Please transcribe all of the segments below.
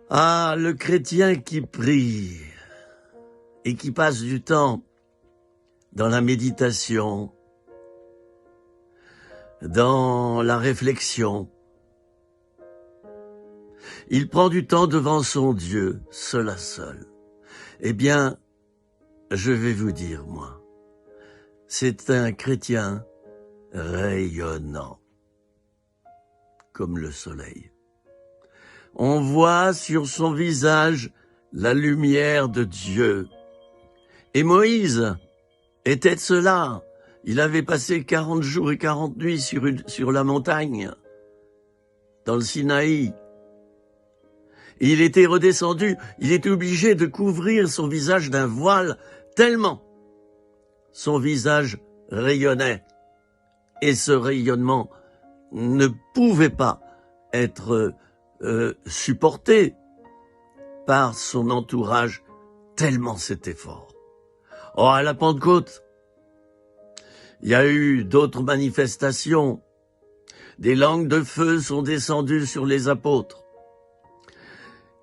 Ah, le chrétien qui prie et qui passe du temps dans la méditation, dans la réflexion. Il prend du temps devant son Dieu, seul à seul. Eh bien, je vais vous dire, moi, c'est un chrétien rayonnant, comme le soleil. On voit sur son visage la lumière de Dieu. Et Moïse était de cela. Il avait passé 40 jours et 40 nuits sur la montagne, dans le Sinaï. Il était redescendu, il était obligé de couvrir son visage d'un voile tellement son visage rayonnait. Et ce rayonnement ne pouvait pas être supporté par son entourage tellement c'était fort. Or, à la Pentecôte, il y a eu d'autres manifestations. Des langues de feu sont descendues sur les apôtres.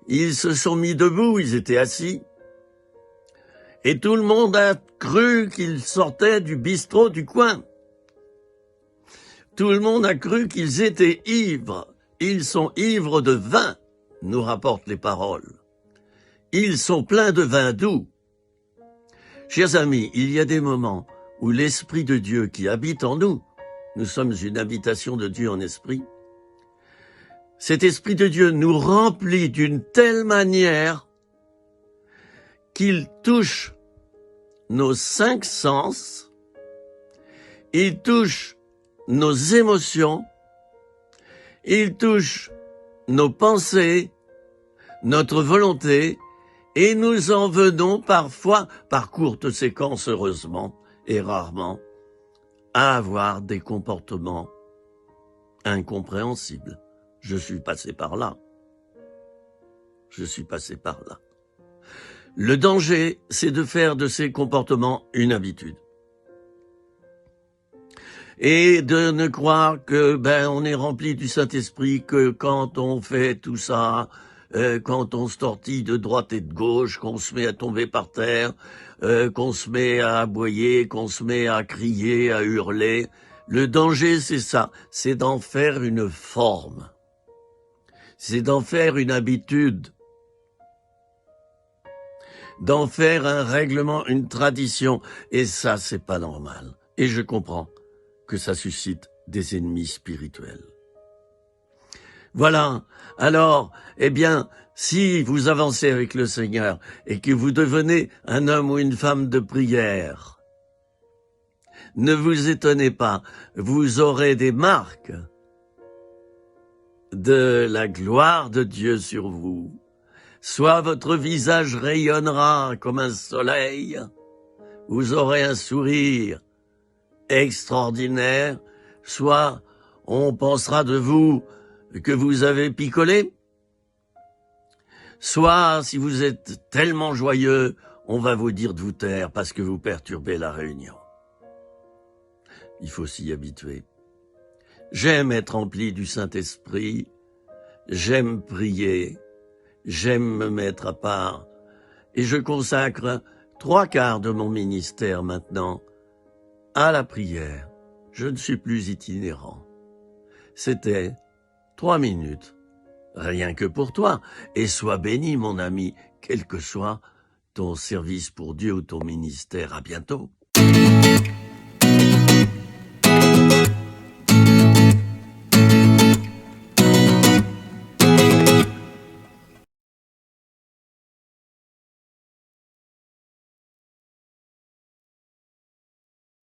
Ils se sont mis debout, ils étaient assis. Et tout le monde a cru qu'ils sortaient du bistrot du coin. Tout le monde a cru qu'ils étaient ivres. Ils sont ivres de vin, nous rapportent les paroles. Ils sont pleins de vin doux. Chers amis, il y a des moments où l'Esprit de Dieu qui habite en nous, nous sommes une habitation de Dieu en esprit, cet Esprit de Dieu nous remplit d'une telle manière qu'il touche nos 5 sens, il touche nos émotions, il touche nos pensées, notre volonté, et nous en venons parfois, par courtes séquences heureusement, et rarement, à avoir des comportements incompréhensibles. Je suis passé par là. Je suis passé par là. Le danger, c'est de faire de ces comportements une habitude. Et de ne croire que on est rempli du Saint-Esprit que quand on fait tout ça, quand on se tortille de droite et de gauche, qu'on se met à tomber par terre, qu'on se met à aboyer, qu'on se met à crier, à hurler. Le danger, c'est ça, c'est d'en faire une forme. C'est d'en faire une habitude. D'en faire un règlement, une tradition. Et ça, c'est pas normal. Et je comprends que ça suscite des ennemis spirituels. Voilà. Alors, eh bien, si vous avancez avec le Seigneur et que vous devenez un homme ou une femme de prière, ne vous étonnez pas, vous aurez des marques de la gloire de Dieu sur vous. Soit votre visage rayonnera comme un soleil, vous aurez un sourire extraordinaire, soit on pensera de vous que vous avez picolé, soit si vous êtes tellement joyeux, on va vous dire de vous taire parce que vous perturbez la réunion. Il faut s'y habituer. J'aime être rempli du Saint-Esprit, j'aime prier, j'aime me mettre à part et je consacre 3/4 de mon ministère maintenant à la prière. Je ne suis plus itinérant. C'était 3 minutes, rien que pour toi. Et sois béni, mon ami, quel que soit ton service pour Dieu ou ton ministère. À bientôt.